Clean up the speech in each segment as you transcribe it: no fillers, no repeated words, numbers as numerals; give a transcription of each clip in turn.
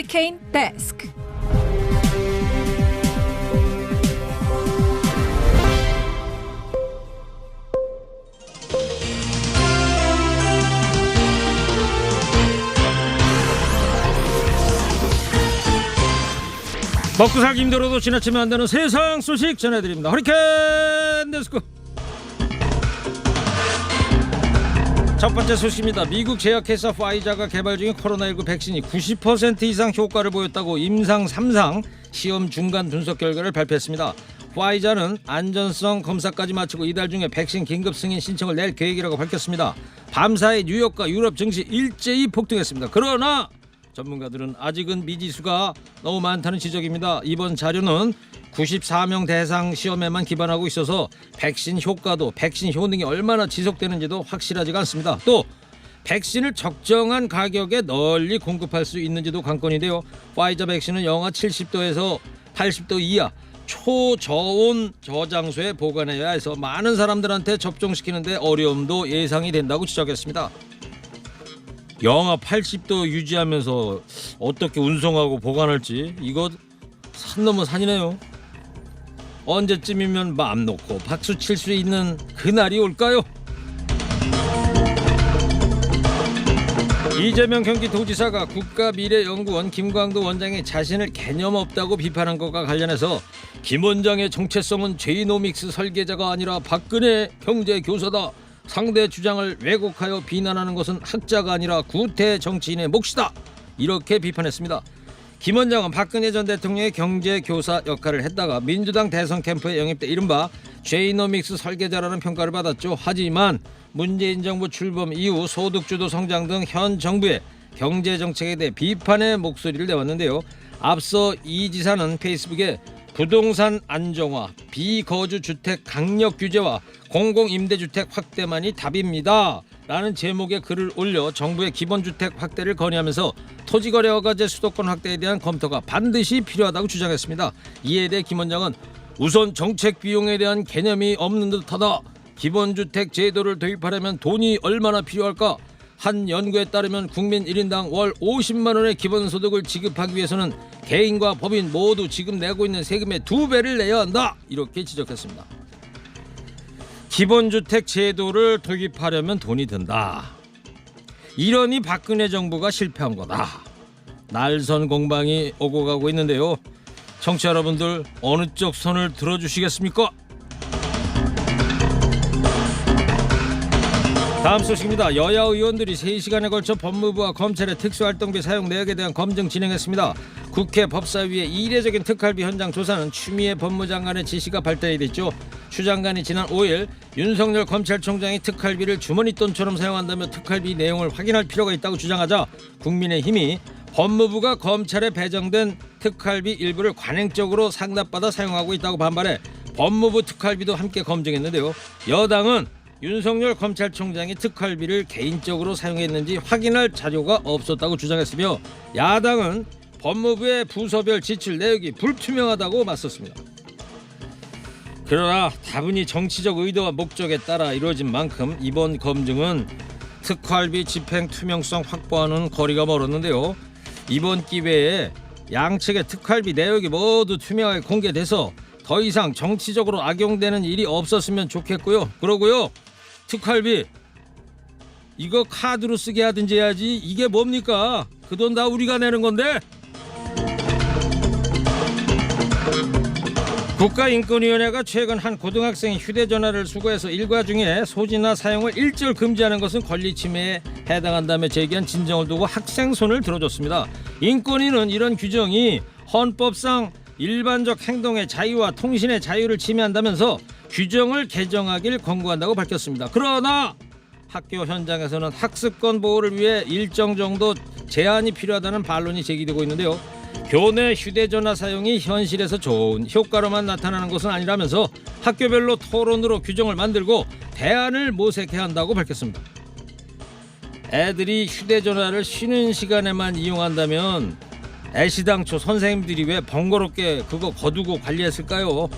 허리케인 데스크. 먹고 살기 힘들어도 지나치면 안 되는 세상 소식 전해드립니다. 허리케인 데스크. 첫 번째 소식입니다. 미국 제약회사 파이자가 개발 중인 코로나19 백신이 90% 이상 효과를 보였다고 임상 3상 시험 중간 분석 결과를 발표했습니다. 파이자는 안전성 검사까지 마치고 이달 중에 백신 긴급 승인 신청을 낼 계획이라고 밝혔습니다. 밤사이 뉴욕과 유럽 증시 일제히 폭등했습니다. 그러나 전문가들은 아직은 미지수가 너무 많다는 지적입니다. 이번 자료는 94명 대상 시험에만 기반하고 있어서 백신 효과도 백신 효능이 얼마나 지속되는지도 확실하지가 않습니다. 또 백신을 적정한 가격에 널리 공급할 수 있는지도 관건인데요. 파이자 백신은 영하 70도에서 80도 이하 초저온 저장소에 보관해야 해서 많은 사람들한테 접종시키는데 어려움도 예상이 된다고 지적했습니다. 영하 80도 유지하면서 어떻게 운송하고 보관할지 이거 산 넘어 산이네요. 언제쯤이면 마음 놓고 박수 칠 수 있는 그날이 올까요? 이재명 경기도지사가 국가미래연구원 김광도 원장이 자신을 개념 없다고 비판한 것과 관련해서 김 원장의 정체성은 제이노믹스 설계자가 아니라 박근혜 경제교사다. 상대 주장을 왜곡하여 비난하는 것은 학자가 아니라 구태 정치인의 몫이다. 이렇게 비판했습니다. 김 원장은 박근혜 전 대통령의 경제교사 역할을 했다가 민주당 대선 캠프에 영입돼 이른바 제이노믹스 설계자라는 평가를 받았죠. 하지만 문재인 정부 출범 이후 소득주도 성장 등 현 정부의 경제정책에 대해 비판의 목소리를 내왔는데요. 앞서 이 지사는 페이스북에 부동산 안정화, 비거주 주택 강력 규제와 공공임대주택 확대만이 답입니다. 라는 제목의 글을 올려 정부의 기본주택 확대를 건의하면서 토지거래허가제 수도권 확대에 대한 검토가 반드시 필요하다고 주장했습니다. 이에 대해 김 원장은 우선 정책 비용에 대한 개념이 없는 듯하다. 기본주택 제도를 도입하려면 돈이 얼마나 필요할까? 한 연구에 따르면 국민 1인당 월 50만 원의 기본소득을 지급하기 위해서는 개인과 법인 모두 지금 내고 있는 세금의 2배를 내야 한다. 이렇게 지적했습니다. 기본주택 제도를 도입하려면 돈이 든다. 이러니 박근혜 정부가 실패한 거다. 날선 공방이 오고 가고 있는데요. 청취자 여러분들 어느 쪽 손을 들어주시겠습니까? 다음 소식입니다. 여야 의원들이 3시간에 걸쳐 법무부와 검찰의 특수활동비 사용 내역에 대한 검증 진행했습니다. 국회 법사위의 이례적인 특활비 현장 조사는 추미애 법무장관의 지시가 발달이 됐죠. 추 장관이 지난 5일 윤석열 검찰총장이 특활비를 주머니돈처럼 사용한다며 특활비 내용을 확인할 필요가 있다고 주장하자 국민의힘이 법무부가 검찰에 배정된 특활비 일부를 관행적으로 상납받아 사용하고 있다고 반발해 법무부 특활비도 함께 검증했는데요. 여당은 윤석열 검찰총장이 특활비를 개인적으로 사용했는지 확인할 자료가 없었다고 주장했으며 야당은 법무부의 부서별 지출 내역이 불투명하다고 맞섰습니다. 그러나 다분히 정치적 의도와 목적에 따라 이루어진 만큼 이번 검증은 특활비 집행 투명성 확보하는 거리가 멀었는데요. 이번 기회에 양측의 특활비 내역이 모두 투명하게 공개돼서 더 이상 정치적으로 악용되는 일이 없었으면 좋겠고요. 그러고요. 특활비 이거 카드로 쓰게 하든지 해야지. 이게 뭡니까? 그 돈 다 우리가 내는 건데. 국가인권위원회가 최근 한 고등학생이 휴대전화를 수거해서 일과 중에 소지나 사용을 일절 금지하는 것은 권리침해에 해당한다며 제기한 진정을 두고 학생 손을 들어줬습니다. 인권위는 이런 규정이 헌법상 일반적 행동의 자유와 통신의 자유를 침해한다면서 규정을 개정하길 권고한다고 밝혔습니다. 그러나 학교 현장에서는 학습권 보호를 위해 일정 정도 제한이 필요하다는 반론이 제기되고 있는데요. 교내 휴대전화 사용이 현실에서 좋은 효과로만 나타나는 것은 아니라면서 학교별로 토론으로 규정을 만들고 대안을 모색해야 한다고 밝혔습니다. 애들이 휴대전화를 쉬는 시간에만 이용한다면 애시당초 선생님들이 왜 번거롭게 그거 거두고 관리했을까요?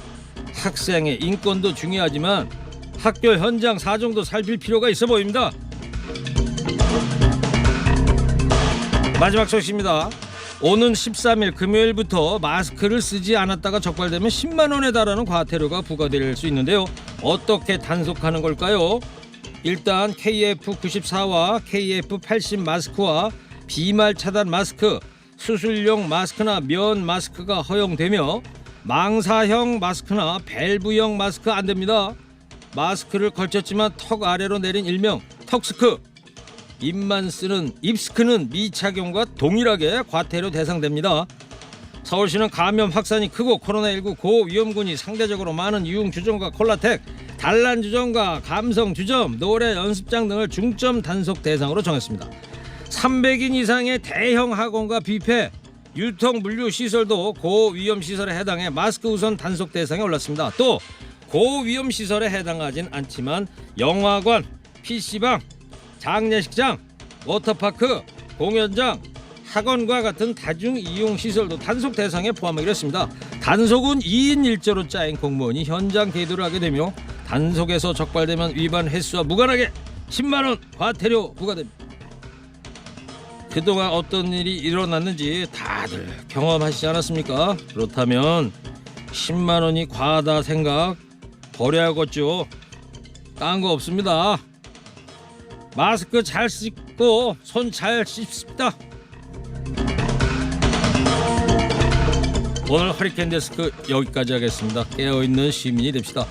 학생의 인권도 중요하지만 학교 현장 사정도 살필 필요가 있어 보입니다. 마지막 소식입니다. 오는 13일 금요일부터 마스크를 쓰지 않았다가 적발되면 10만 원에 달하는 과태료가 부과될 수 있는데요. 어떻게 단속하는 걸까요? 일단 KF94와 KF80 마스크와 비말 차단 마스크, 수술용 마스크나 면 마스크가 허용되며 망사형 마스크나 밸브형 마스크 안 됩니다. 마스크를 걸쳤지만 턱 아래로 내린 일명 턱스크, 입만 쓰는 입스크는 미착용과 동일하게 과태료 대상됩니다. 서울시는 감염 확산이 크고 코로나19 고위험군이 상대적으로 많은 유흥주점과 콜라텍, 단란주점과 감성주점, 노래 연습장 등을 중점 단속 대상으로 정했습니다. 300인 이상의 대형 학원과 뷔페, 유통 물류 시설도 고위험 시설에 해당해 마스크 우선 단속 대상에 올랐습니다. 또 고위험 시설에 해당하진 않지만 영화관, PC방, 장례식장, 워터파크, 공연장, 학원과 같은 다중 이용 시설도 단속 대상에 포함하기로 했습니다. 단속은 2인 1조로 짜인 공무원이 현장 계도를 하게 되며 단속에서 적발되면 위반 횟수와 무관하게 10만 원 과태료 부과됩니다. 그동안 어떤 일이 일어났는지 다들 경험하시지 않았습니까? 그렇다면 10만 원이 과하다 생각 버려야겠죠. 딴 거 없습니다. 마스크 잘 씻고 손 잘 씻습니다. 오늘 허리케인 데스크 여기까지 하겠습니다. 깨어있는 시민이 됩시다.